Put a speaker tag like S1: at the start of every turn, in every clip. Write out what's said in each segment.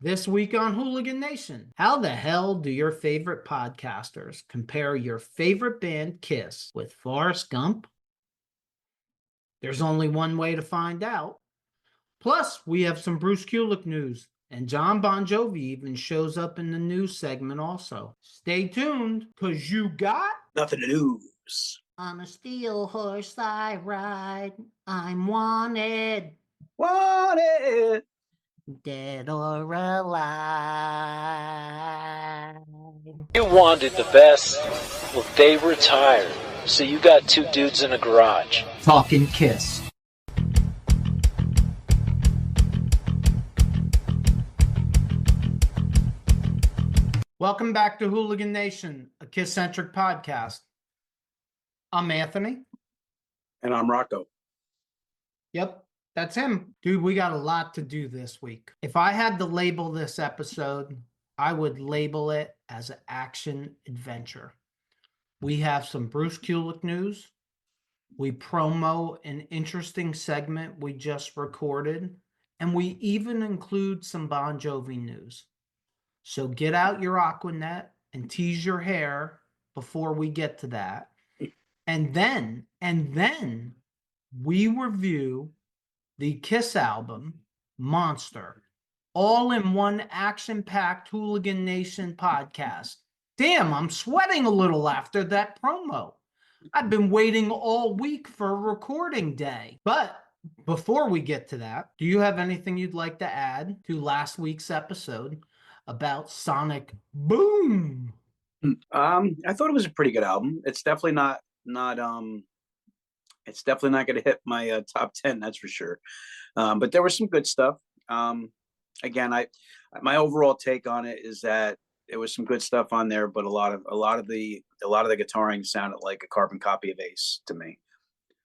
S1: This week on Hooligan Nation, how the hell do your favorite podcasters compare your favorite band KISS with Forrest Gump? There's only one way to find out. Plus, we have some Bruce Kulick news, and John Bon Jovi even shows up in the news segment also. Stay tuned, because you got
S2: nothing to lose.
S1: On a steel horse I ride, I'm wanted.
S2: Wanted.
S1: Dead or alive.
S3: You wanted the best? Well, they retired. So you got two dudes in a garage.
S1: Talking KISS. Welcome back to Hooligan Nation, a KISS-Centric podcast. I'm Anthony.
S2: And I'm Rocco.
S1: Yep. That's him. Dude, we got a lot to do this week. If I had to label this episode, I would label it as an action adventure. We have some Bruce Kulick news. We promo an interesting segment we just recorded. And we even include some Bon Jovi news. So get out your Aquanet and tease your hair before we get to that. And then we review the KISS album, Monster, all in one action-packed Hooligan Nation podcast. Damn, I'm sweating a little after that promo. I've been waiting all week for a recording day. But before we get to that, do you have anything you'd like to add to last week's episode about Sonic Boom?
S2: I thought it was a pretty good album. It's definitely not it's definitely not going to hit my top 10, that's for sure. But there was some good stuff. Again, my overall take on it is that there was some good stuff on there, but a lot of the guitaring sounded like a carbon copy of Ace to me,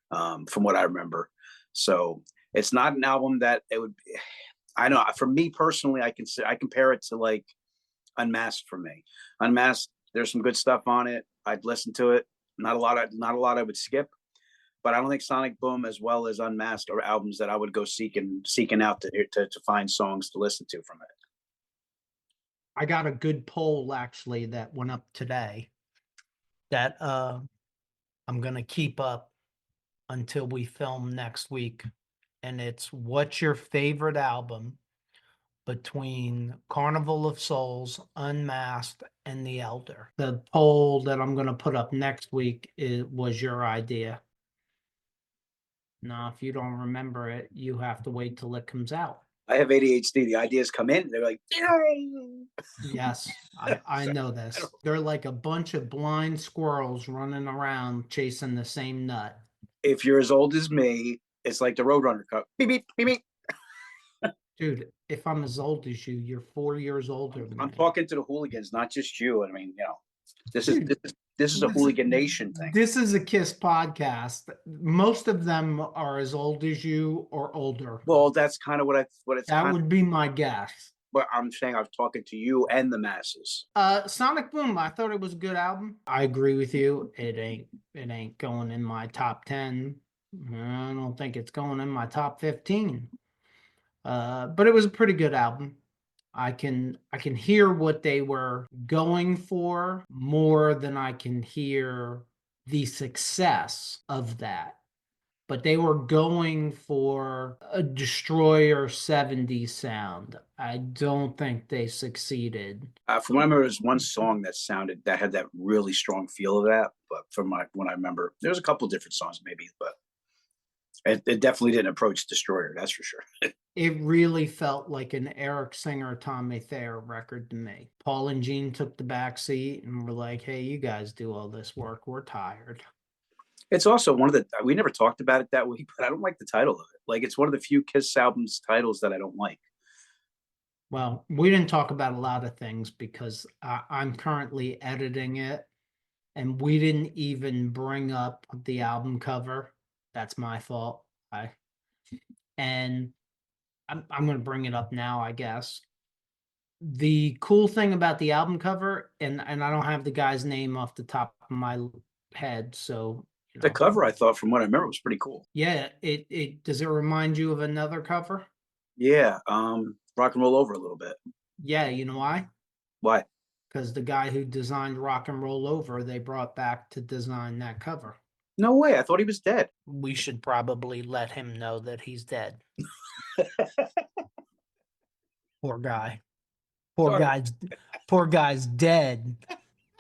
S2: from what I remember. So it's not an album that it would. I know for me personally, I compare it to like Unmasked for me. Unmasked, there's some good stuff on it. I'd listen to it. Not a lot I would skip. But I don't think Sonic Boom, as well as Unmasked, are albums that I would go seeking out to find songs to listen to from it.
S1: I got a good poll actually that went up today that I'm going to keep up until we film next week. And it's, what's your favorite album between Carnival of Souls, Unmasked, and The Elder? The poll that I'm going to put up next week was your idea. Now, if you don't remember it, you have to wait till it comes out.
S2: I have ADHD. The ideas come in, they're like,
S1: yes, I know this. They're like a bunch of blind squirrels running around chasing the same nut.
S2: If you're as old as me, it's like the Roadrunner Cup. Beep, beep, beep, beep.
S1: Dude, if I'm as old as you, you're 4 years older than me.
S2: I'm talking to the hooligans, not just you. I mean, this is a Hooligan Nation thing.
S1: This is a KISS podcast. Most of them are as old as you or older.
S2: Well, that's kind of
S1: that would be my guess.
S2: But I'm saying I'm talking to you and the masses.
S1: Sonic Boom, I thought it was a good album. I agree with you. It ain't going in my top 10. I don't think it's going in my top 15. But it was a pretty good album. I can hear what they were going for more than I can hear the success of that. But they were going for a Destroyer 70s sound. I don't think they succeeded.
S2: From what I remember, there was one song that had that really strong feel of that. But from when I remember, there's a couple different songs maybe, but it definitely didn't approach Destroyer, that's for sure.
S1: It really felt like an Eric Singer, Tommy Thayer record to me. Paul and Gene took the back seat and were like, hey, you guys do all this work. We're tired.
S2: It's also we never talked about it that week, but I don't like the title of it. Like, it's one of the few KISS albums titles that I don't like.
S1: Well, we didn't talk about a lot of things because I'm currently editing it, and we didn't even bring up the album cover. That's my fault. I'm going to bring it up now, I guess. The cool thing about the album cover, and I don't have the guy's name off the top of my head, so
S2: the cover, I thought, from what I remember, was pretty cool.
S1: Yeah, it does it remind you of another cover?
S2: Yeah, Rock and Roll Over a little bit.
S1: Yeah, you know why?
S2: Why?
S1: Because the guy who designed Rock and Roll Over, they brought back to design that cover.
S2: No way. I thought he was dead.
S1: We should probably let him know that he's dead. Poor guy. Poor
S2: Sorry.
S1: guy's dead.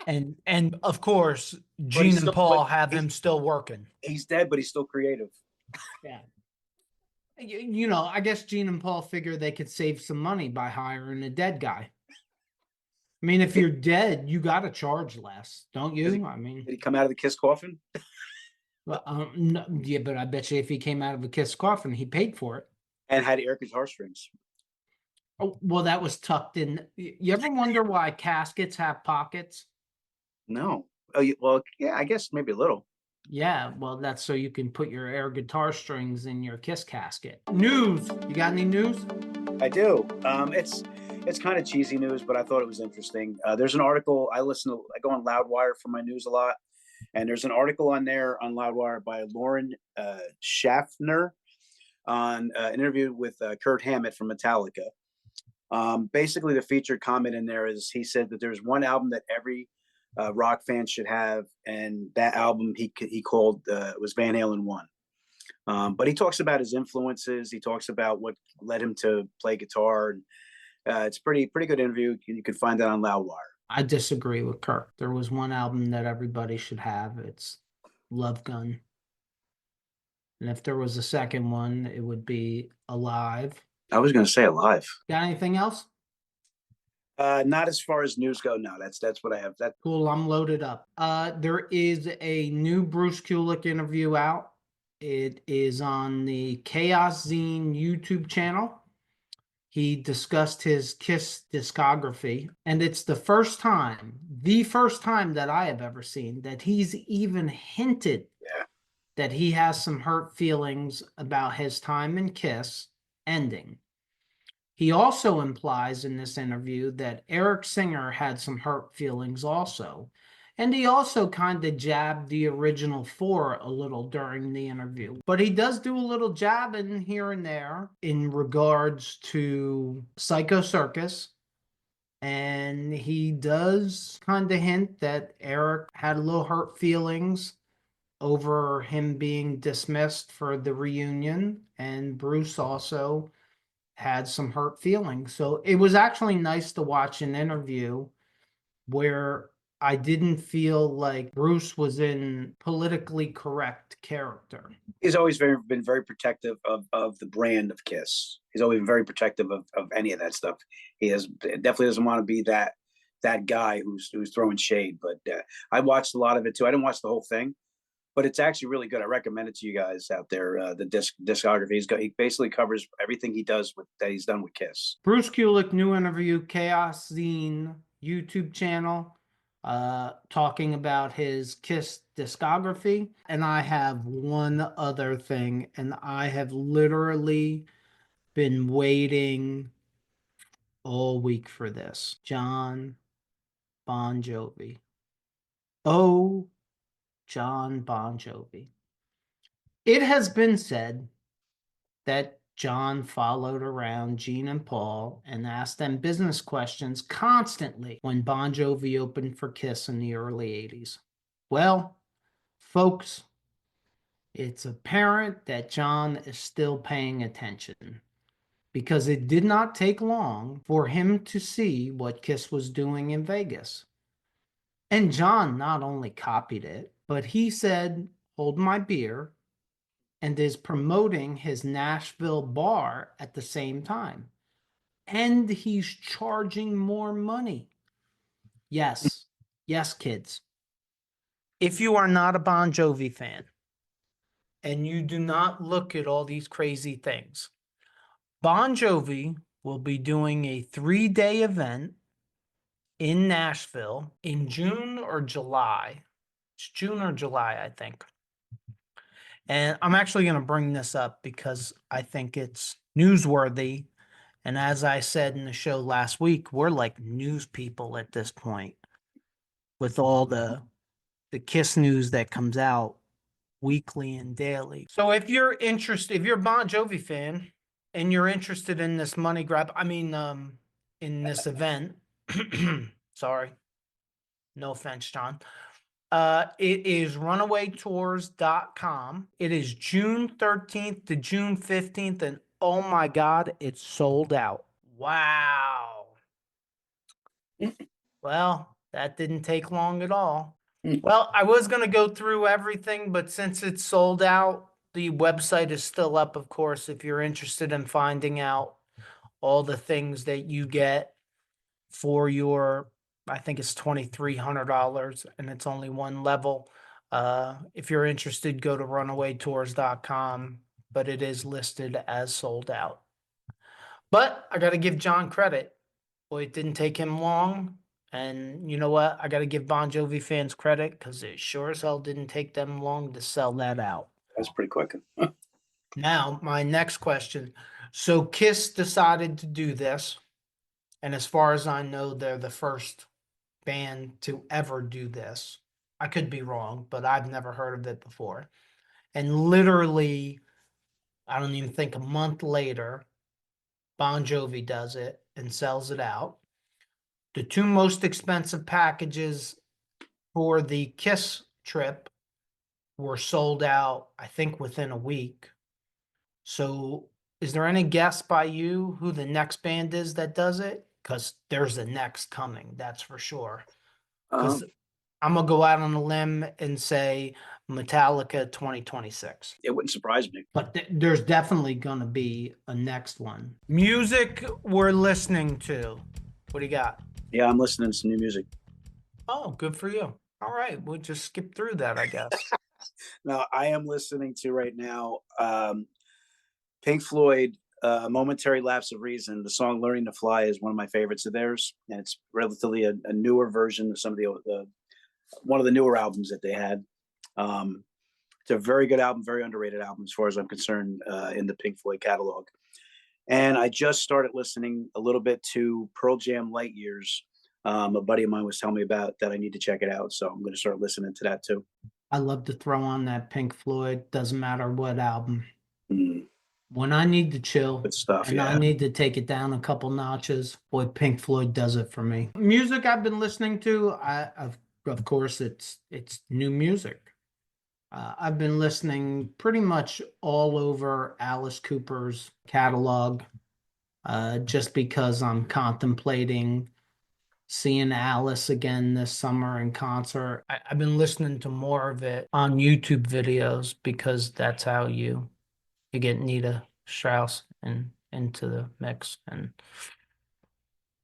S1: And of course,
S2: But he's
S1: Gene and
S2: still,
S1: Paul
S2: but
S1: have him still working.
S2: he's dead, but he's still creative.
S1: Yeah. You know, I guess Gene and Paul figure they could save some money by hiring a dead guy. I mean, if you're dead, you got to charge less, don't you? I mean,
S2: Did he come out of the KISS coffin?
S1: well, no, yeah, but I bet you if he came out of a KISS coffin, he paid for it.
S2: And had Erica's heartstrings.
S1: Oh, well, that was tucked in. You ever wonder why caskets have pockets?
S2: No. Oh, well, yeah, I guess maybe a little.
S1: Yeah, well, that's so you can put your air guitar strings in your KISS casket. News. You got any news?
S2: I do. It's kind of cheesy news, but I thought it was interesting. There's an article I go on Loudwire for my news a lot, and there's an article on there on Loudwire by Lauren Schaffner on an interview with Kurt Hammett from Metallica. Basically, the featured comment in there is he said that there's one album that every rock fan should have, and that album he called was Van Halen 1. But he talks about his influences. He talks about what led him to play guitar, and it's pretty good interview. You can find that on Loudwire.
S1: I disagree with Kirk. There was one album that everybody should have. It's Love Gun. And if there was a second one, it would be Alive.
S2: I was going to say Alive.
S1: Got anything else?
S2: Not as far as news go. No, that's what I have. That
S1: Cool. I'm loaded up. There is a new Bruce Kulick interview out. It is on the Chaos Zine YouTube channel. He discussed his KISS discography, and it's the first time that I have ever seen that he's even hinted that he has some hurt feelings about his time in KISS ending. He also implies in this interview that Eric Singer had some hurt feelings also. And he also kind of jabbed the original four a little during the interview. But he does do a little jabbing here and there in regards to Psycho Circus. And he does kind of hint that Eric had a little hurt feelings over him being dismissed for the reunion. And Bruce also had some hurt feelings. So it was actually nice to watch an interview where I didn't feel like Bruce was in politically correct character.
S2: He's always been very protective of the brand of KISS. He's always been very protective of any of that stuff. He definitely doesn't want to be that guy who's throwing shade. But I watched a lot of it too. I didn't watch the whole thing, but it's actually really good. I recommend it to you guys out there. The discography. He basically covers everything he does that he's done with KISS.
S1: Bruce Kulick, new interview, Chaos Zine YouTube channel, talking about his KISS discography. And I have one other thing, and I have literally been waiting all week for this. John Bon Jovi. Oh, John Bon Jovi. It has been said that John followed around Gene and Paul and asked them business questions constantly when Bon Jovi opened for KISS in the early 80s. Well, folks, it's apparent that John is still paying attention, because it did not take long for him to see what KISS was doing in Vegas. And John not only copied it, but he said, "Hold my beer," and is promoting his Nashville bar at the same time. And he's charging more money. Yes, kids. If you are not a Bon Jovi fan and you do not look at all these crazy things, Bon Jovi will be doing a 3-day event in Nashville in June or July. It's June or July, I think. And I'm actually going to bring this up because I think it's newsworthy. And as I said in the show last week, we're like news people at this point with all the KISS news that comes out weekly and daily. So if you're interested, if you're a Bon Jovi fan and you're interested in this money grab, I mean, in this event. Sorry. No offense, John. It is runawaytours.com. It is June 13th to June 15th, and oh my God, it's sold out. Wow. Well, that didn't take long at all. Well, I was going to go through everything, but since it's sold out, the website is still up, of course, if you're interested in finding out all the things that you get for your, I think it's $2,300 and it's only one level. If you're interested, go to runawaytours.com, but it is listed as sold out. But I got to give John credit. Boy, it didn't take him long. And you know what? I got to give Bon Jovi fans credit because it sure as hell didn't take them long to sell that out.
S2: That's pretty quick.
S1: Now, my next question. So KISS decided to do this. And as far as I know, they're the first band to ever do this. I could be wrong, but I've never heard of it before. And literally, I don't even think a month later, Bon Jovi does it and sells it out. The two most expensive packages for the KISS trip were sold out, I think, within a week. So is there any guess by you who the next band is that does it? Because there's a next coming, that's for sure. Because I'm going to go out on a limb and say Metallica 2026.
S2: It wouldn't surprise me.
S1: But there's definitely going to be a next one. Music we're listening to. What do you got?
S2: Yeah, I'm listening to some new music.
S1: Oh, good for you. All right, we'll just skip through that, I guess.
S2: Now, I am listening to right now Pink Floyd, Momentary Lapse of Reason. The song Learning to Fly is one of my favorites of theirs, and it's relatively a newer version of some of the one of the newer albums that they had. It's a very good album, very underrated album as far as I'm concerned in the Pink Floyd catalog. And I just started listening a little bit to Pearl Jam Light Years. A buddy of mine was telling me about that. I need to check it out. So I'm going to start listening to that too.
S1: I love to throw on that Pink Floyd, doesn't matter what album.
S2: Mm.
S1: When I need to chill
S2: Good stuff,
S1: and
S2: yeah.
S1: I need to take it down a couple notches, boy, Pink Floyd does it for me. Music I've been listening to, of course, it's new music. I've been listening pretty much all over Alice Cooper's catalog, just because I'm contemplating seeing Alice again this summer in concert. I've been listening to more of it on YouTube videos because that's how you get Nita Strauss into the mix. And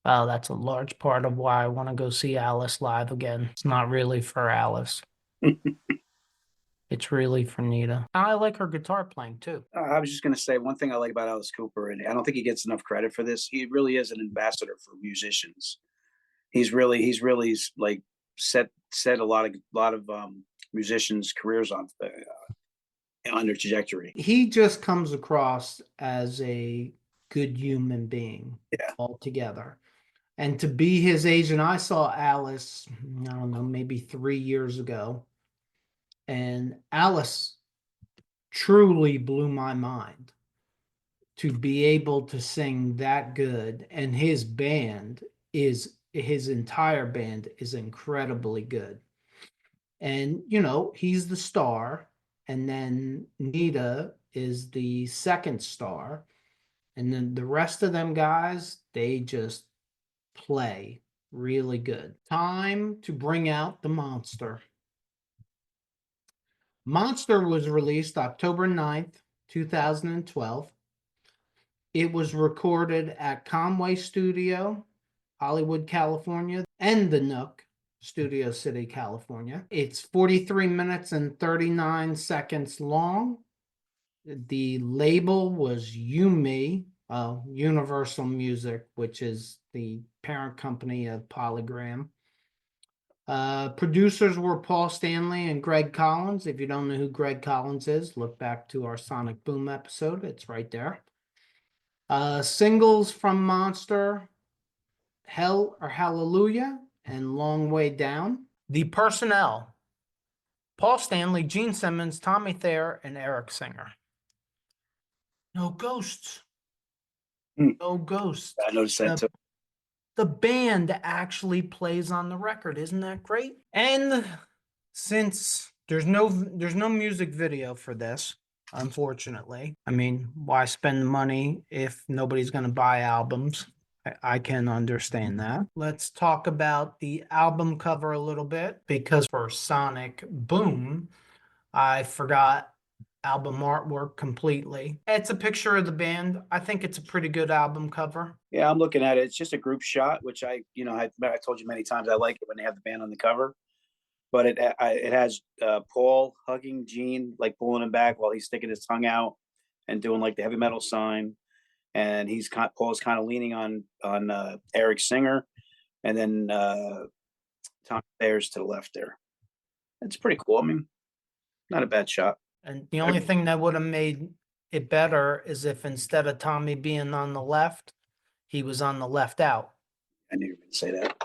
S1: that's a large part of why I want to go see Alice live again. It's not really for Alice. It's really for Nita. I like her guitar playing too.
S2: I was just going to say one thing I like about Alice Cooper, and I don't think he gets enough credit for this. He really is an ambassador for musicians. He's really like set a lot of musicians' careers on their trajectory.
S1: He just comes across as a good human being,
S2: yeah,
S1: altogether. And to be his age, and I saw Alice, I don't know, maybe 3 years ago, and Alice truly blew my mind to be able to sing that good. And his entire band is incredibly good. And, he's the star. And then Nita is the second star. And then the rest of them guys, they just play really good. Time to bring out the monster. Monster was released October 9th, 2012. It was recorded at Conway Studio, Hollywood, California, and the Nook, Studio City, California. It's 43 minutes and 39 seconds long. The label was Universal Music, which is the parent company of Polygram. Producers were Paul Stanley and Greg Collins. If you don't know who Greg Collins is, look back to our Sonic Boom episode. It's right there. Singles from Monster, Hell or Hallelujah, and Long Way Down. The personnel: Paul Stanley, Gene Simmons, Tommy Thayer, and Eric Singer. No ghosts. No ghosts.
S2: I noticed that too.
S1: the band actually plays on the record. Isn't that great? And since there's no music video for this, unfortunately. I mean, why spend money if nobody's going to buy albums? I can understand that. Let's talk about the album cover a little bit, because for Sonic Boom, I forgot album artwork completely. It's a picture of the band. I think it's a pretty good album cover.
S2: Yeah, I'm looking at it. It's just a group shot, which I told you many times I like it when they have the band on the cover. But it has Paul hugging Gene, like pulling him back while he's sticking his tongue out and doing like the heavy metal sign. And Paul's kind of leaning on Eric Singer, and then Tom Thayer's to the left there. It's pretty cool. I mean, not a bad shot.
S1: And the only thing that would have made it better is if instead of Tommy being on the left, he was on the left out.
S2: I knew you were going to say that.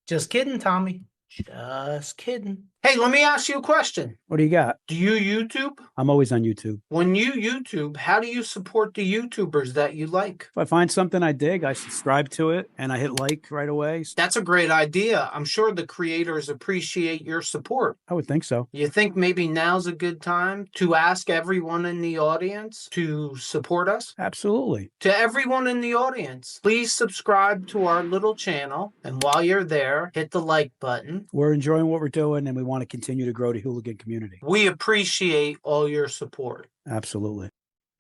S1: Just kidding, Tommy. Just kidding. Hey, let me ask you a question.
S4: What do you got?
S1: Do you YouTube?
S4: I'm always on YouTube.
S1: When you YouTube, how do you support the YouTubers that you like?
S4: If I find something I dig, I subscribe to it and I hit like right away.
S1: That's a great idea. I'm sure the creators appreciate your support.
S4: I would think so.
S1: You think maybe now's a good time to ask everyone in the audience to support us?
S4: Absolutely.
S1: To everyone in the audience, please subscribe to our little channel. And while you're there, hit the like button.
S4: We're enjoying what we're doing and we want to continue to grow the hooligan community.
S1: We appreciate all your support.
S4: Absolutely.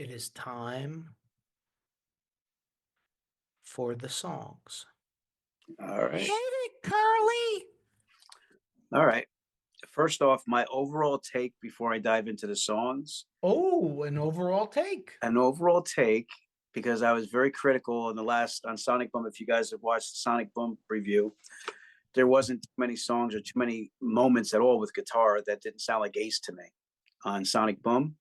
S1: It is time for the songs.
S2: All right.
S1: Hit it, Curly.
S2: All right. First off, my overall take before I dive into the songs.
S1: Oh, an overall take.
S2: An overall take, because I was very critical on Sonic Boom. If you guys have watched the Sonic Boom review, there wasn't too many songs or too many moments at all with guitar that didn't sound like Ace to me on Sonic Boom.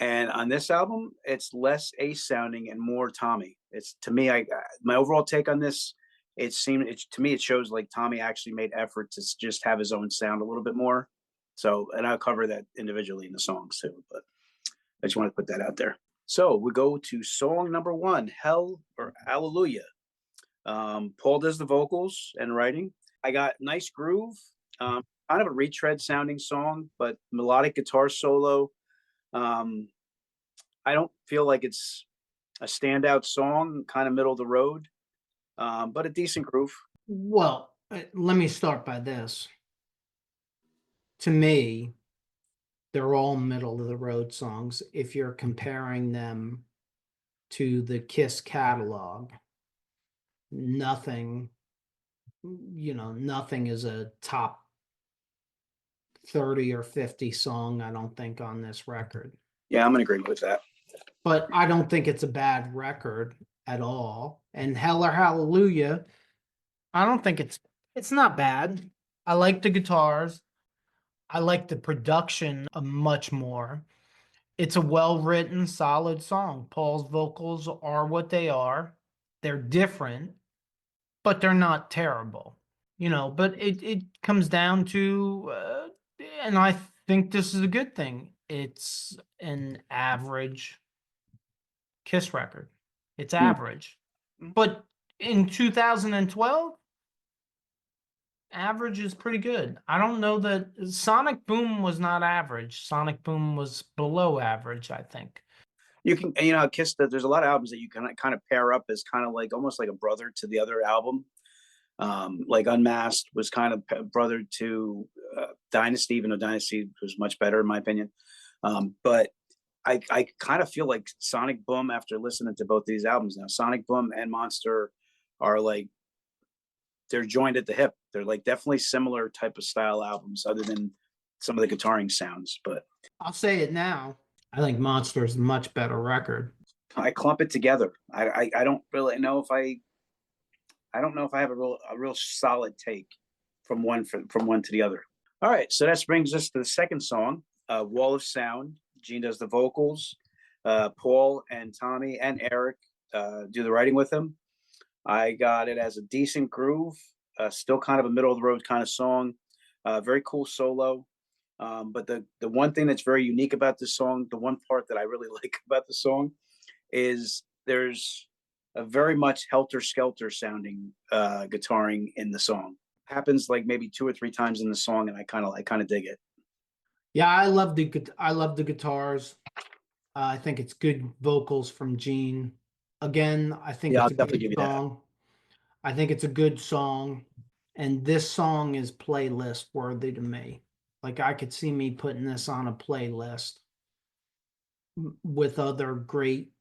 S2: And on this album, it's less Ace sounding and more Tommy. It's, to me, my overall take on this, to me, it shows like Tommy actually made effort to just have his own sound a little bit more. So, and I'll cover that individually in the songs too, but I just want to put that out there. So we go to song number 1, Hell or Hallelujah. Paul does the vocals and writing. I got nice groove, kind of a retread sounding song, but melodic guitar solo. I don't feel like it's a standout song, kind of middle of the road, but a decent groove.
S1: Well, let me start by this. To me, they're all middle of the road songs if you're comparing them to the KISS catalog. Nothing is a top 30 or 50 song, I don't think, on this record.
S2: Yeah, I'm going to agree with that.
S1: But I don't think it's a bad record at all. And Hell or Hallelujah, I don't think it's not bad. I like the guitars. I like the production much more. It's a well-written, solid song. Paul's vocals are what they are. They're different, but they're not terrible. But it comes down to, and I think this is a good thing, it's an average KISS record. It's average. But in 2012, average is pretty good. I don't know that Sonic Boom was not average. Sonic Boom was below average, I think.
S2: You can, KISS, there's a lot of albums that you can kind of pair up as kind of like almost like a brother to the other album. Like Unmasked was kind of brother to Dynasty, even though Dynasty was much better in my opinion. But I kind of feel like Sonic Boom, after listening to both these albums now, Sonic Boom and Monster are like, they're joined at the hip. They're like definitely similar type of style albums, other than some of the guitaring sounds. But
S1: I'll say it now. I think Monster is a much better record.
S2: I clump it together. I don't really know if I don't know if I have a real solid take from one to the other. All right, so that brings us to the second song, Wall of Sound. Gene does the vocals. Paul and Tommy and Eric do the writing with him. I got it as a decent groove, still kind of a middle of the road kind of song. Very cool solo. But the one thing that's very unique about this song, the one part that I really like about the song, is there's a very much helter-skelter sounding guitaring in the song. Happens like maybe 2 or 3 times in the song, and I kind of dig it.
S1: Yeah, I love the guitars. I think it's good vocals from Gene. Again, I think
S2: Yeah, I'll
S1: it's a
S2: definitely
S1: good
S2: give you that.
S1: song. I think it's a good song, and this song is playlist worthy to me. Like I could see me putting this on a playlist with other great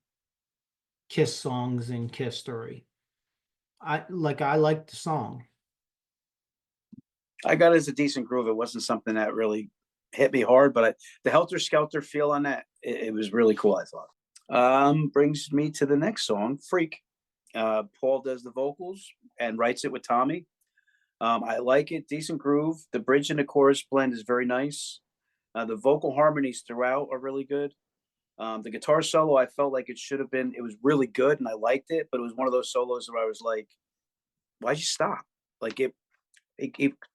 S1: Kiss songs in Kiss history. I like the song.
S2: I got it as a decent groove. It wasn't something that really hit me hard, but the helter skelter feel on that, it was really cool, I thought. Brings me to the next song, Freak. Paul does the vocals and writes it with Tommy. I like it, decent groove. The bridge and the chorus blend is very nice. The vocal harmonies throughout are really good. The guitar solo, I felt like it was really good and I liked it, but it was one of those solos where I was like, why'd you stop? Like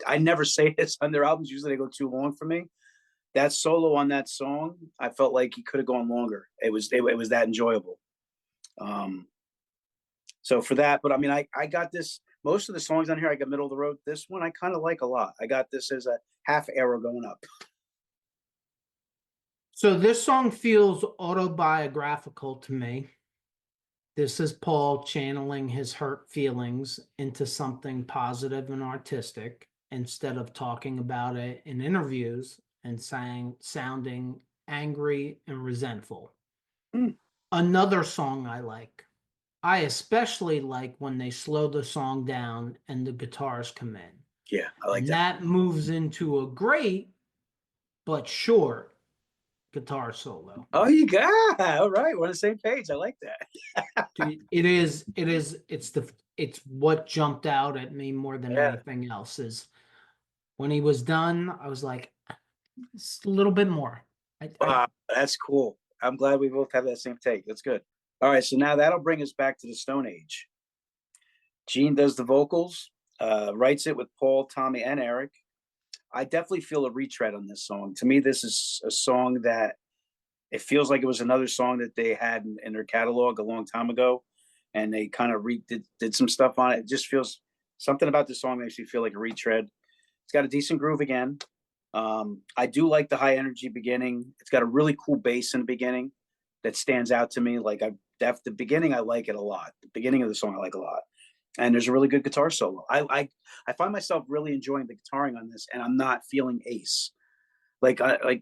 S2: I never say this on their albums. Usually they go too long for me. That solo on that song, I felt like he could have gone longer. It was that enjoyable. So for that, but I mean, I got this. Most of the songs on here, I got middle of the road. This one, I kind of like a lot. I got this as a half arrow going up.
S1: So this song feels autobiographical to me. This is Paul channeling his hurt feelings into something positive and artistic instead of talking about it in interviews and sounding angry and resentful.
S2: Hmm.
S1: Another song I like. I especially like when they slow the song down and the guitars come in.
S2: Yeah, I like
S1: And
S2: that.
S1: that moves into a great but short guitar solo.
S2: Oh, you got all right. We're on the same page. I like that.
S1: It's what jumped out at me more than
S2: Yeah.
S1: anything else is when he was done, I was like, it's a little bit more.
S2: Wow, that's cool. I'm glad we both have that same take. That's good. All right, so now that'll bring us back to the Stone Age. Gene does the vocals, writes it with Paul, Tommy, and Eric. I definitely feel a retread on this song. To me, this is a song that it feels like it was another song that they had in their catalog a long time ago, and they kind of did some stuff on it. It just feels something about the song makes me feel like a retread. It's got a decent groove again. I do like the high energy beginning. It's got a really cool bass in the beginning that stands out to me. Like the beginning, I like it a lot. The beginning of the song, I like a lot. And there's a really good guitar solo. I find myself really enjoying the guitaring on this, and I'm not feeling Ace. Like I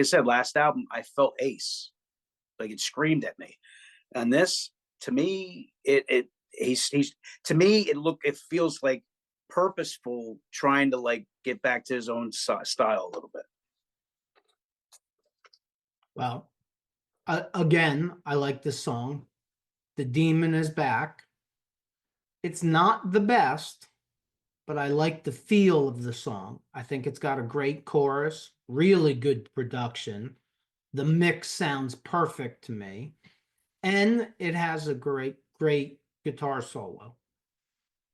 S2: said, last album, I felt Ace. Like it screamed at me. And this, to me, he's to me, it feels like purposeful, trying to like get back to his own style a little bit.
S1: Well, again, I like this song. The Demon is Back. It's not the best, but I like the feel of the song. I think it's got a great chorus, really good production. The mix sounds perfect to me, and it has a great guitar solo.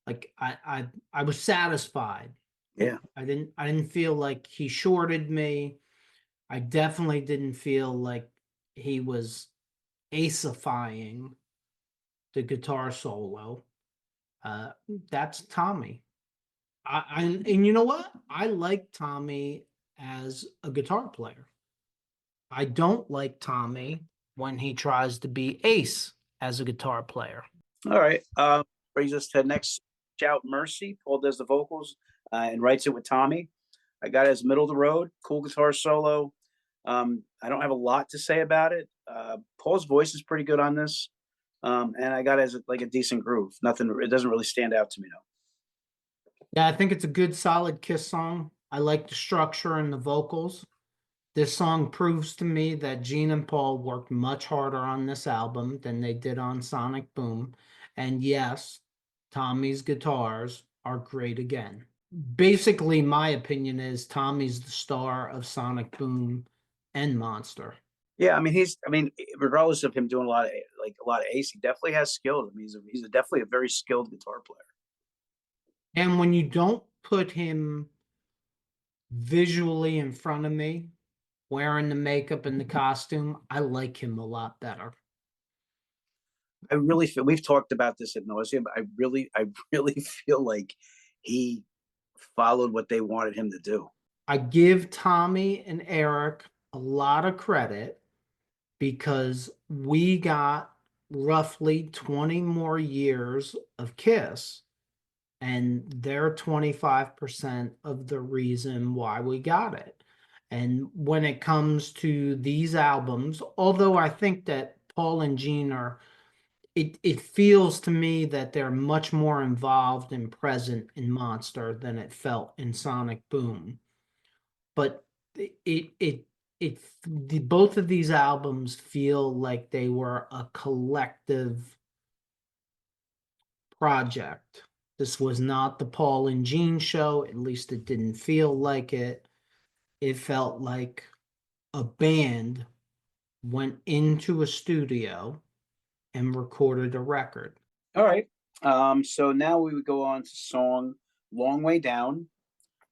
S1: Like I was satisfied.
S2: Yeah.
S1: I didn't feel like he shorted me. I definitely didn't feel like he was acifying the guitar solo. That's Tommy. And you know what? I like Tommy as a guitar player. I don't like Tommy when he tries to be Ace as a guitar player.
S2: All right. Brings us to the next Shout Mercy. Paul does the vocals and writes it with Tommy. I got it as middle of the road, cool guitar solo. I don't have a lot to say about it. Paul's voice is pretty good on this. And I got it as like a decent groove. Nothing, it doesn't really stand out to me though.
S1: Yeah, I think it's a good, solid Kiss song. I like the structure and the vocals. This song proves to me that Gene and Paul worked much harder on this album than they did on Sonic Boom. And yes, Tommy's guitars are great again. Basically, my opinion is Tommy's the star of Sonic Boom and Monster.
S2: Yeah, I mean, regardless of him doing a lot of Ace, he definitely has skill. I mean, he's definitely a very skilled guitar player.
S1: And when you don't put him visually in front of me, wearing the makeup and the costume, I like him a lot better.
S2: I really feel we've talked about this at nauseam. I really feel like he followed what they wanted him to do.
S1: I give Tommy and Eric a lot of credit because we got roughly 20 more years of KISS, and they're 25% of the reason why we got it. And when it comes to these albums, although I think that Paul and Gene are, it feels to me that they're much more involved and present in Monster than it felt in Sonic Boom. But both of these albums feel like they were a collective project. This was not the Paul and Gene show. At least it didn't feel like it. It felt like a band went into a studio and recorded a record.
S2: All right. So now we would go on to song "Long Way Down."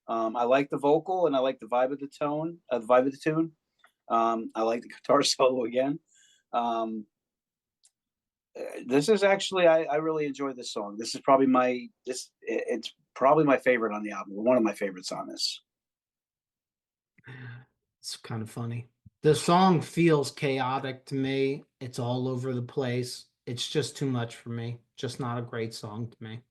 S2: I like the vocal and I like the vibe of the tone, the vibe of the tune. I like the guitar solo again. This is actually I really enjoy this song. This is probably it's probably my favorite on the album. One of my favorites on this.
S1: It's kind of funny. The song feels chaotic to me. It's all over the place. It's just too much for me. Just not a great song to me.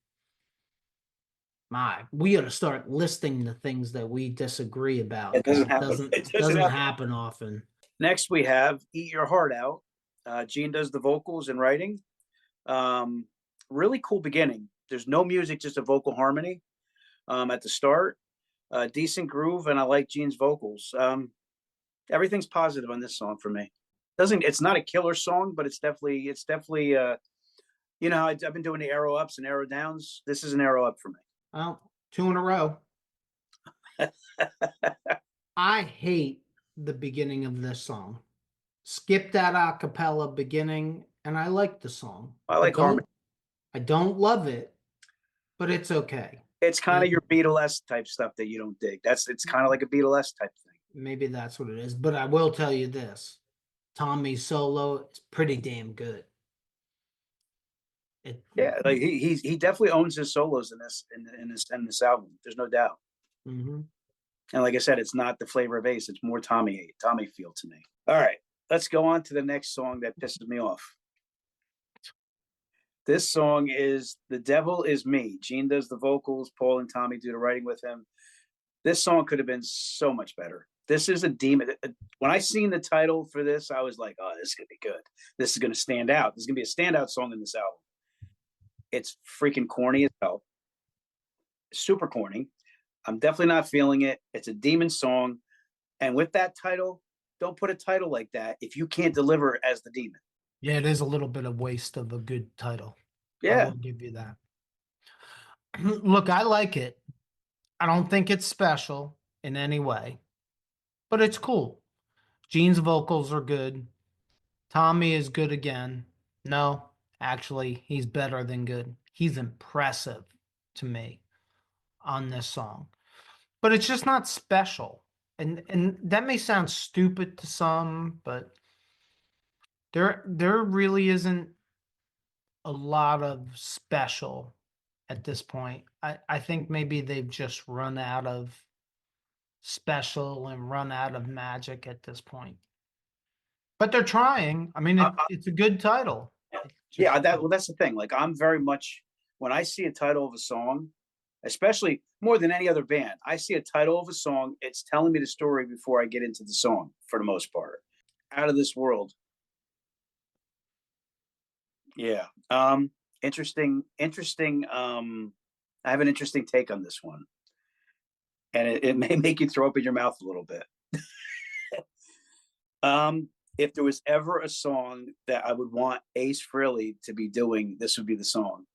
S1: We got to start listing the things that we disagree about.
S2: It doesn't happen.
S1: It doesn't happen often.
S2: Next, we have "Eat Your Heart Out." Gene does the vocals and writing. Really cool beginning. There's no music, just a vocal harmony at the start. Decent groove, and I like Gene's vocals. Everything's positive on this song for me. It's not a killer song, but it's definitely you know, I've been doing the arrow ups and arrow downs. This is an arrow up for me.
S1: Well, 2 in a row. I hate the beginning of this song. Skip that a cappella beginning, and I like the song.
S2: I like harmony.
S1: I don't love it, but it's okay.
S2: It's kind of your Beatles type stuff that you don't dig. It's kind of like a Beatles type thing.
S1: Maybe that's what it is. But I will tell you this: Tommy's solo is pretty damn good.
S2: Yeah, like he definitely owns his solos in this album. There's no doubt.
S1: Mm-hmm.
S2: And like I said, it's not the flavor of Ace. It's more Tommy feel to me. All right, let's go on to the next song that pisses me off. This song is "The Devil Is Me." Gene does the vocals. Paul and Tommy do the writing with him. This song could have been so much better. This is a demon. When I seen the title for this, I was like, oh, this is going to be good. This is going to stand out. This is going to be a standout song in this album. It's freaking corny as hell. Super corny. I'm definitely not feeling it. It's a demon song. And with that title, don't put a title like that if you can't deliver as the demon.
S1: Yeah, it is a little bit of waste of a good title.
S2: Yeah.
S1: I will give you that. Look, I like it. I don't think it's special in any way, but it's cool. Gene's vocals are good. Tommy is good again. No, actually, he's better than good. He's impressive to me on this song, but it's just not special. And that may sound stupid to some, but there really isn't a lot of special at this point. I think maybe they've just run out of special and run out of magic at this point. But they're trying. I mean, it's a good title.
S2: Yeah, that's the thing. Like, I'm very much, when I see a title of a song, especially more than any other band, I see a title of a song, it's telling me the story before I get into the song, for the most part. Out of This World. Yeah. Interesting. I have an interesting take on this one. And it may make you throw up in your mouth a little bit. If there was ever a song that I would want Ace Frehley to be doing, this would be the song.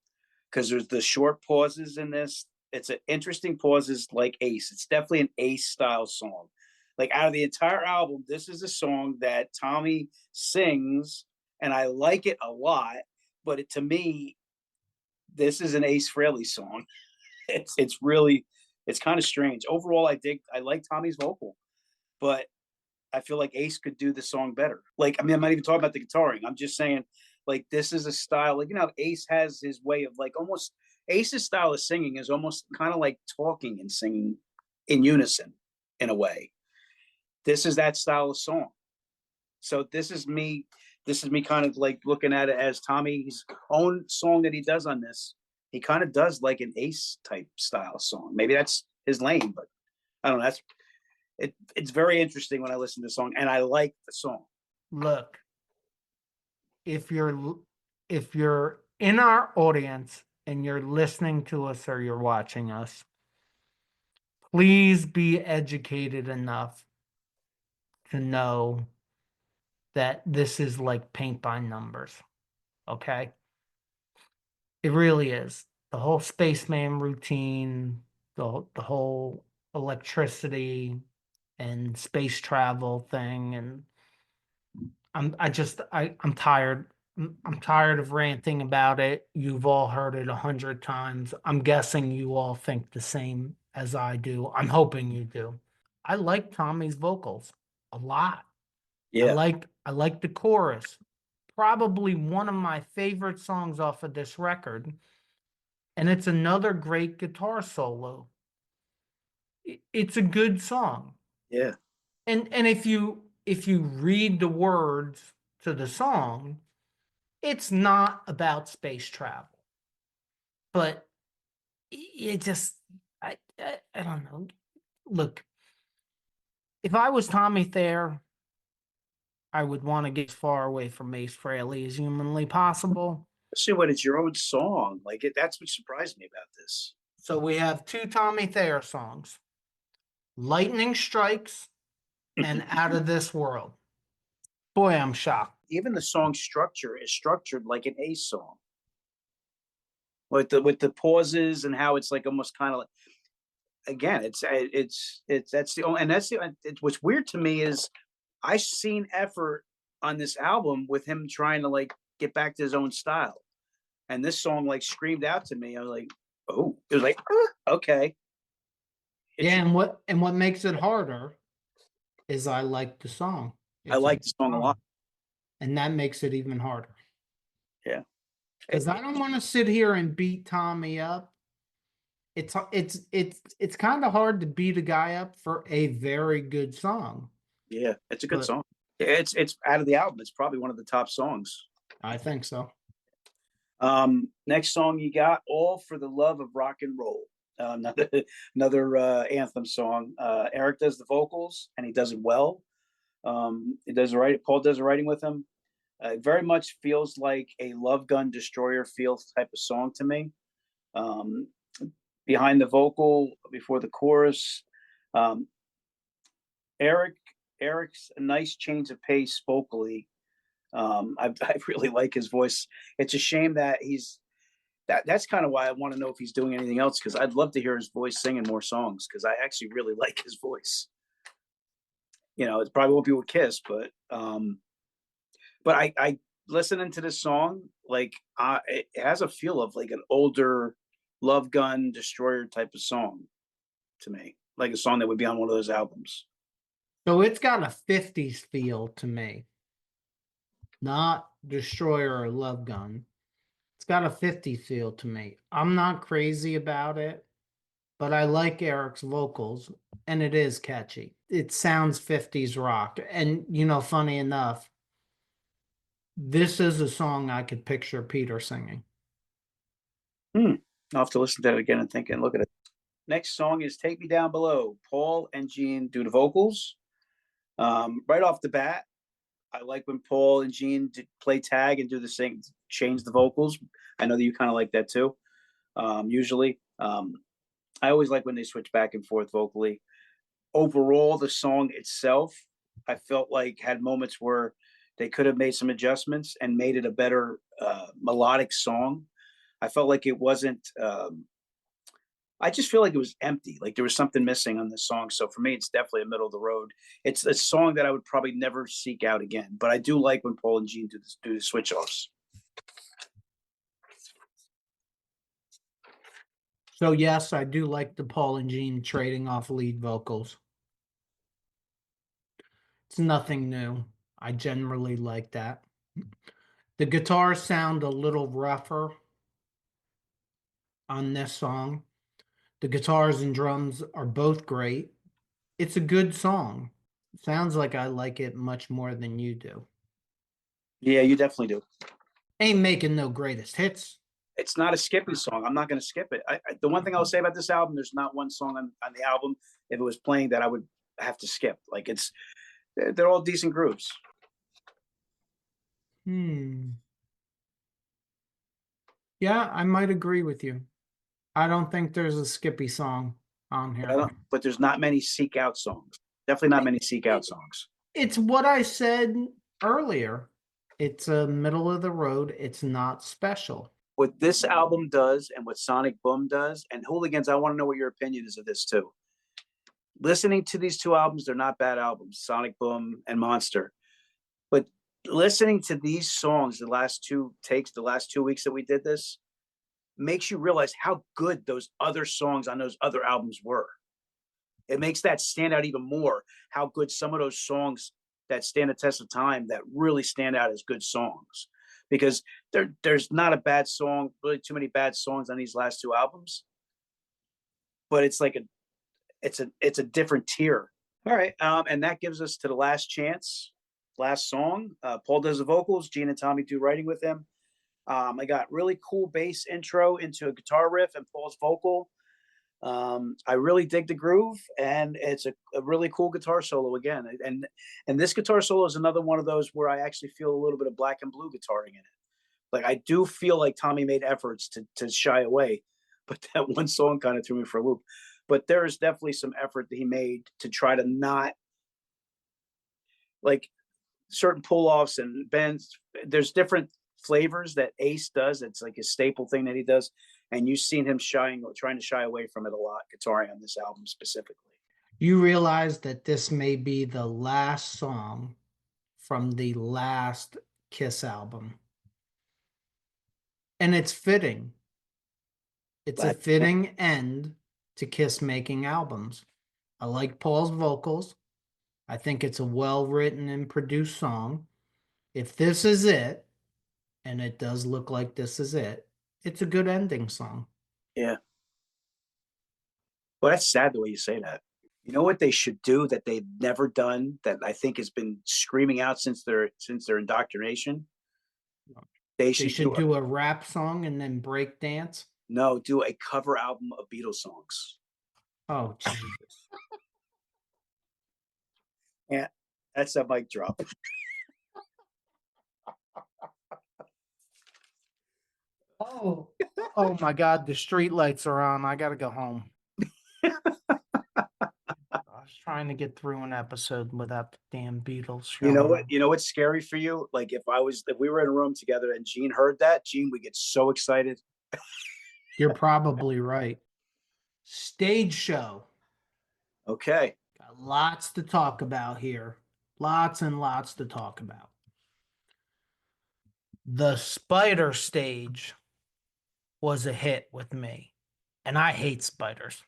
S2: Because there's the short pauses in this. It's an interesting pauses like Ace. It's definitely an Ace style song. Like, out of the entire album, this is a song that Tommy sings, and I like it a lot. But to me, this is an Ace Frehley song. It's kind of strange. Overall, I like Tommy's vocal, but I feel like Ace could do the song better. Like, I mean, I'm not even talking about the guitaring. I'm just saying like this is a style, like, Ace has his way of like almost Ace's style of singing is almost kind of like talking and singing in unison in a way. This is that style of song. So this is me kind of like looking at it as Tommy's own song that he does on this. He kind of does like an Ace type style song. Maybe that's his lane, but I don't know. It's very interesting when I listen to the song, and I like the song.
S1: Look, if you're in our audience and you're listening to us or you're watching us, please be educated enough to know that this is like paint by numbers. Okay? It really is. The whole spaceman routine, the whole electricity and space travel thing, and I'm tired. I'm tired of ranting about it. You've all heard it 100 times. I'm guessing you all think the same as I do. I'm hoping you do. I like Tommy's vocals a lot.
S2: Yeah,
S1: I like the chorus. Probably one of my favorite songs off of this record. And it's another great guitar solo. It's a good song.
S2: yeah,
S1: And if you read the words to the song, it's not about space travel. But it just I don't know. Look, if I was Tommy Thayer, I would want to get as far away from Ace Frehley as humanly possible.
S2: especially when it's your own song. Like that's what surprised me about this.
S1: So we have two Tommy Thayer songs, Lightning Strikes and Out of This World. Boy, I'm shocked.
S2: Even the song structure is structured like an Ace song, with the pauses and how it's like almost kind of like, again, it's that's the only, and that's the what's weird to me is I've seen effort on this album with him trying to like get back to his own style, and this song like screamed out to me. I was like, oh, it was like, okay.
S1: Yeah, and what makes it harder is I like the song.
S2: I like the song a lot.
S1: And that makes it even harder.
S2: Yeah.
S1: Because I don't want to sit here and beat Tommy up. It's kind of hard to beat a guy up for a very good song.
S2: Yeah, it's a good song. It's out of the album. It's probably one of the top songs.
S1: I think so.
S2: Next song you got, All for the Love of Rock and Roll. Another anthem song. Eric does the vocals and he does it well. He does the writing. Paul does the writing with him. It very much feels like a Love Gun Destroyer feel type of song to me. Behind the vocal, before the chorus, Eric's a nice change of pace vocally. I really like his voice. It's a shame that that's kind of why I want to know if he's doing anything else, because I'd love to hear his voice singing more songs, because I actually really like his voice. It probably won't be with KISS, but I listening to this song, like it has a feel of like an older Love Gun Destroyer type of song to me, like a song that would be on one of those albums.
S1: So it's got a 50s feel to me, not Destroyer or Love Gun. It's got a 50s feel to me. I'm not crazy about it, but I like Eric's vocals, and it is catchy. It sounds 50s rock. And, funny enough, this is a song I could picture Peter singing.
S2: I'll have to listen to it again and look at it. Next song is Take Me Down Below. Paul and Gene do the vocals. Right off the bat, I like when Paul and Gene play tag and do the sing, change the vocals. I know that you kind of like that too. Usually, I always like when they switch back and forth vocally. Overall, the song itself, I felt like had moments where they could have made some adjustments and made it a better melodic song. I felt like it wasn't. I just feel like it was empty. Like there was something missing on this song. So for me, it's definitely a middle of the road. It's a song that I would probably never seek out again. But I do like when Paul and Gene do the switch offs.
S1: So yes, I do like the Paul and Gene trading off lead vocals. It's nothing new. I generally like that. The guitars sound a little rougher on this song. The guitars and drums are both great. It's a good song. Sounds like I like it much more than you do.
S2: Yeah, you definitely do.
S1: Ain't making no greatest hits.
S2: It's not a skipping song. I'm not going to skip it. The one thing I'll say about this album, there's not one song on the album, if it was playing, that I would have to skip. Like they're all decent grooves.
S1: Yeah, I might agree with you. I don't think there's a Skippy song on here.
S2: But there's not many seek out songs. Definitely not many seek out songs.
S1: It's what I said earlier. It's a middle of the road. It's not special.
S2: What this album does and what Sonic Boom does, and Hooligans, I want to know what your opinion is of this too. Listening to these two albums, they're not bad albums, Sonic Boom and Monster. But listening to these songs, the last 2 weeks that we did this, makes you realize how good those other songs on those other albums were. It makes that stand out even more, how good some of those songs that stand the test of time, that really stand out as good songs. Because there's not a bad song, really too many bad songs on these last 2 albums. But it's like it's a different tier. All right. And that gives us to the last chance, last song. Paul does the vocals, Gene and Tommy do writing with him. I got really cool bass intro into a guitar riff and Paul's vocal. I really dig the groove, and it's a really cool guitar solo again. And this guitar solo is another one of those where I actually feel a little bit of black and blue guitaring in it. Like, I do feel like Tommy made efforts to shy away, but that one song kind of threw me for a loop. But there is definitely some effort that he made to try to not, like, certain pull-offs and bends. There's different flavors that Ace does. It's like a staple thing that he does. And you've seen him trying to shy away from it a lot, guitaring on this album specifically.
S1: You realize that this may be the last song from the last Kiss album. And it's fitting. It's a fitting end to Kiss making albums. I like Paul's vocals. I think it's a well-written and produced song. If this is it, and it does look like this is it, it's a good ending song.
S2: Yeah. Well, that's sad the way you say that. You know what they should do that they've never done, that I think has been screaming out since their indoctrination? They should
S1: do a rap song and then break dance.
S2: No, do a cover album of Beatles songs.
S1: Oh, Jesus.
S2: Yeah, that's a mic drop.
S1: Oh my God, the street lights are on. I gotta go home. I was trying to get through an episode without the damn Beatles showing.
S2: You know what? You know what's scary for you? Like, if we were in a room together and Gene heard that, Gene would get so excited.
S1: You're probably right. Stage show.
S2: Okay.
S1: Got lots to talk about here. Lots and lots to talk about. The Spider stage was a hit with me, and I hate spiders.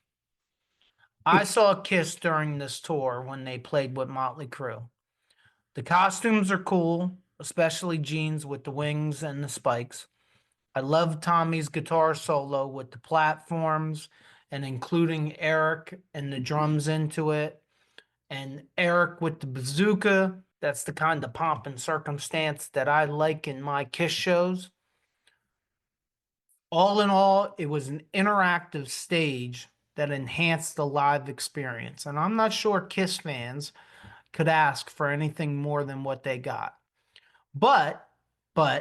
S1: I saw Kiss during this tour when they played with Motley Crue. The costumes are cool, especially Gene's with the wings and the spikes. I love Tommy's guitar solo with the platforms and including Eric and the drums into it. And Eric with the bazooka. That's the kind of pomp and circumstance that I like in my Kiss shows. All in all, it was an interactive stage that enhanced the live experience. And I'm not sure Kiss fans could ask for anything more than what they got. But,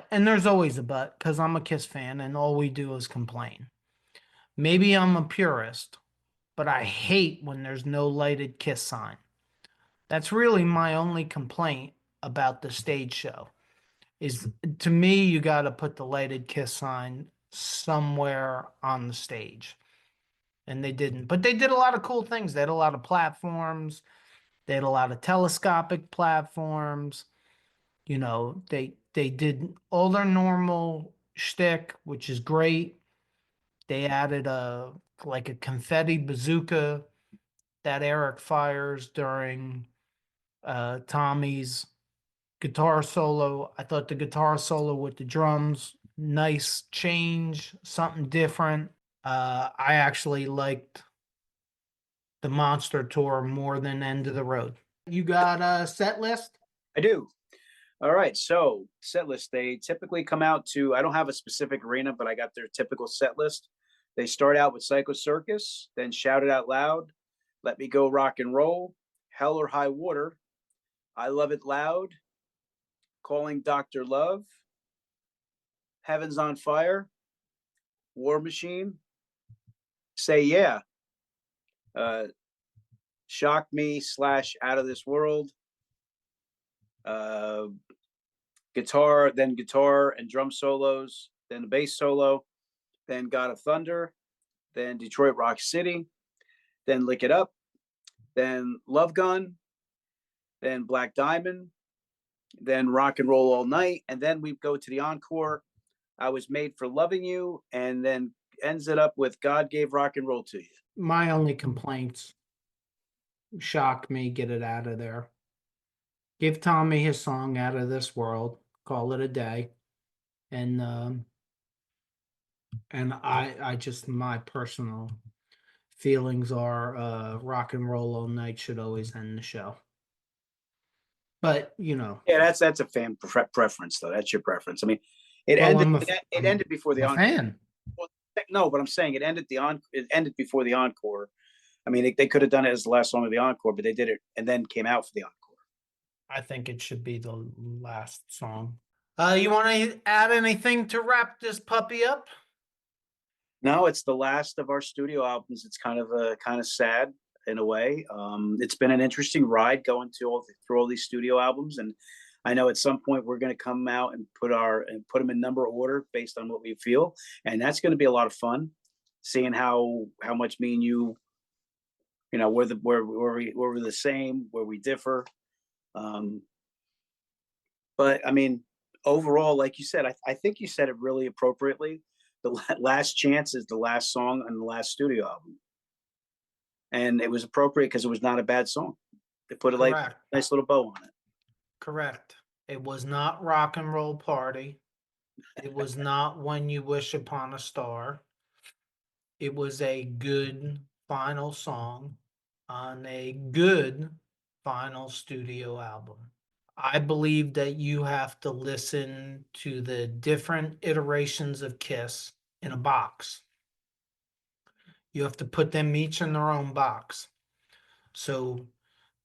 S1: and there's always a but, because I'm a Kiss fan and all we do is complain. Maybe I'm a purist, but I hate when there's no lighted Kiss sign. That's really my only complaint about the stage show. Is, to me, you got to put the lighted Kiss sign somewhere on the stage. And they didn't. But they did a lot of cool things. They had a lot of platforms. They had a lot of telescopic platforms. You know, they did all their normal shtick, which is great. They added a confetti bazooka that Eric fires during Tommy's guitar solo. I thought the guitar solo with the drums, nice change, something different. I actually liked the Monster Tour more than End of the Road. You got a set list?
S2: I do. All right. So set list, they typically come out to, I don't have a specific arena, but I got their typical set list. They start out with Psycho Circus, then Shout It Out Loud, Let Me Go Rock and Roll, Hell or High Water, I Love It Loud, Calling Dr. Love, Heaven's on Fire, War Machine, Say Yeah, Shock Me / Out of This World, guitar and drum solos, then the bass solo, then God of Thunder, then Detroit Rock City, then Lick It Up, then Love Gun, then Black Diamond, then Rock and Roll All Night, and then we go to the encore, I Was Made for Loving You, and then ends it up with God Gave Rock and Roll to You.
S1: My only complaints, Shock Me, get it out of there. Give Tommy his song Out of This World, call it a day. And I just, my personal feelings are Rock and Roll All Night should always end the show. But
S2: Yeah, that's a fan preference though. That's your preference. I mean, it ended before the
S1: encore. Fan.
S2: Well, no, but I'm saying it ended before the encore. I mean, they could have done it as the last song of the encore, but they did it and then came out for the encore.
S1: I think it should be the last song. You want to add anything to wrap this puppy up?
S2: No, it's the last of our studio albums. It's kind of sad in a way. It's been an interesting ride going through all these studio albums, and I know at some point we're going to come out and put them in number order based on what we feel, and that's going to be a lot of fun. Seeing how much me and you, where we're the same, where we differ. But I mean, overall, like you said, I think you said it really appropriately. The Last Chance is the last song on the last studio album. And it was appropriate because it was not a bad song. They put a nice little bow on it.
S1: Correct. It was not Rock and Roll Party. It was not When You Wish Upon a Star. It was a good final song on a good final studio album. I believe that you have to listen to the different iterations of KISS in a box. You have to put them each in their own box. So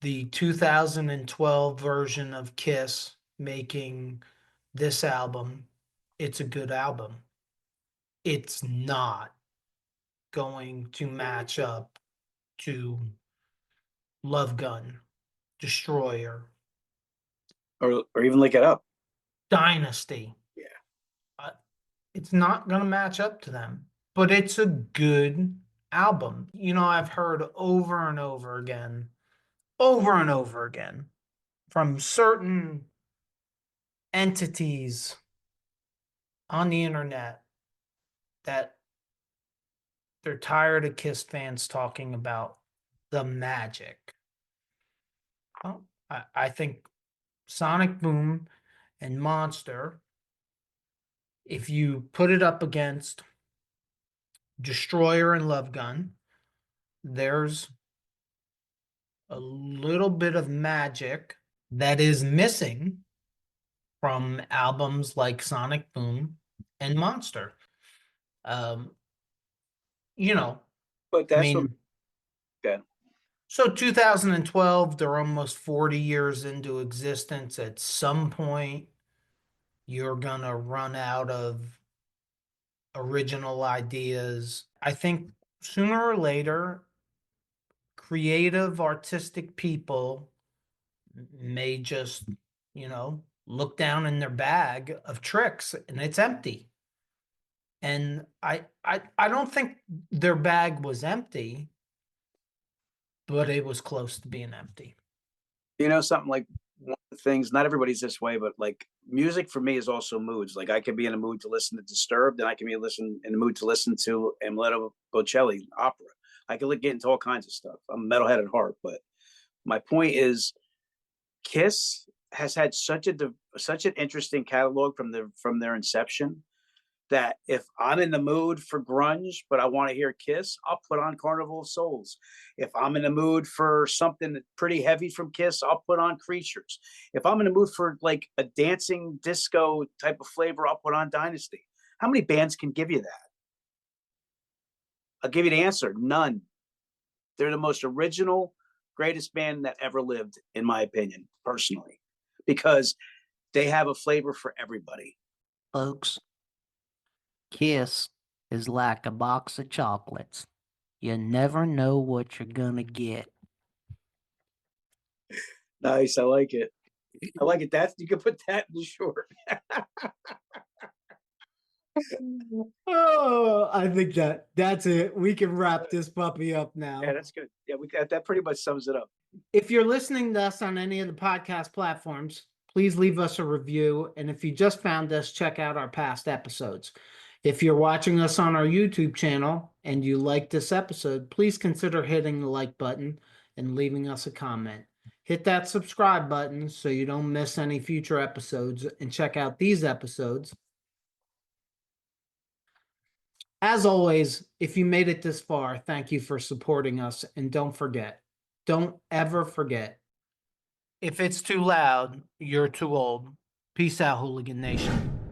S1: the 2012 version of KISS making this album, it's a good album. It's not going to match up to Love Gun, Destroyer,
S2: or even Lick It Up,
S1: Dynasty.
S2: Yeah,
S1: it's not going to match up to them, but it's a good album. I've heard over and over again from certain entities on the internet that they're tired of KISS fans talking about the magic. Well, I think Sonic Boom and Monster, if you put it up against Destroyer and Love Gun, there's a little bit of magic that is missing from albums like Sonic Boom and Monster.
S2: but that's okay.
S1: So 2012, they're almost 40 years into existence. At some point, you're gonna run out of original ideas. I think sooner or later, creative, artistic people may just, look down in their bag of tricks and it's empty. And I don't think their bag was empty, but it was close to being empty.
S2: Something like one of the things, not everybody's this way, but like music for me is also moods. Like I can be in a mood to listen to Disturbed, and I can be in the mood to listen to Amuleto Bocelli opera. I can get into all kinds of stuff. I'm a metalhead at heart, but my point is KISS has had such an interesting catalog from their inception, that if I'm in the mood for grunge, but I want to hear Kiss, I'll put on Carnival of Souls. If I'm in the mood for something pretty heavy from Kiss, I'll put on Creatures. If I'm in the mood for like a dancing disco type of flavor, I'll put on Dynasty. How many bands can give you that? I'll give you the answer. None. They're the most original, greatest band that ever lived, in my opinion, personally, because they have a flavor for everybody.
S1: Folks, Kiss is like a box of chocolates. You never know what you're gonna get.
S2: Nice. I like it. I like it. You can put that in short.
S1: Oh, I think that's it. We can wrap this puppy up now.
S2: Yeah, that's good. Yeah, that pretty much sums it up.
S1: If you're listening to us on any of the podcast platforms, please leave us a review. And if you just found us, check out our past episodes. If you're watching us on our YouTube channel and you like this episode, please consider hitting the like button and leaving us a comment. Hit that subscribe button so you don't miss any future episodes, and check out these episodes. As always, if you made it this far, thank you for supporting us. And don't ever forget, if it's too loud, you're too old. Peace out, Hooligan Nation.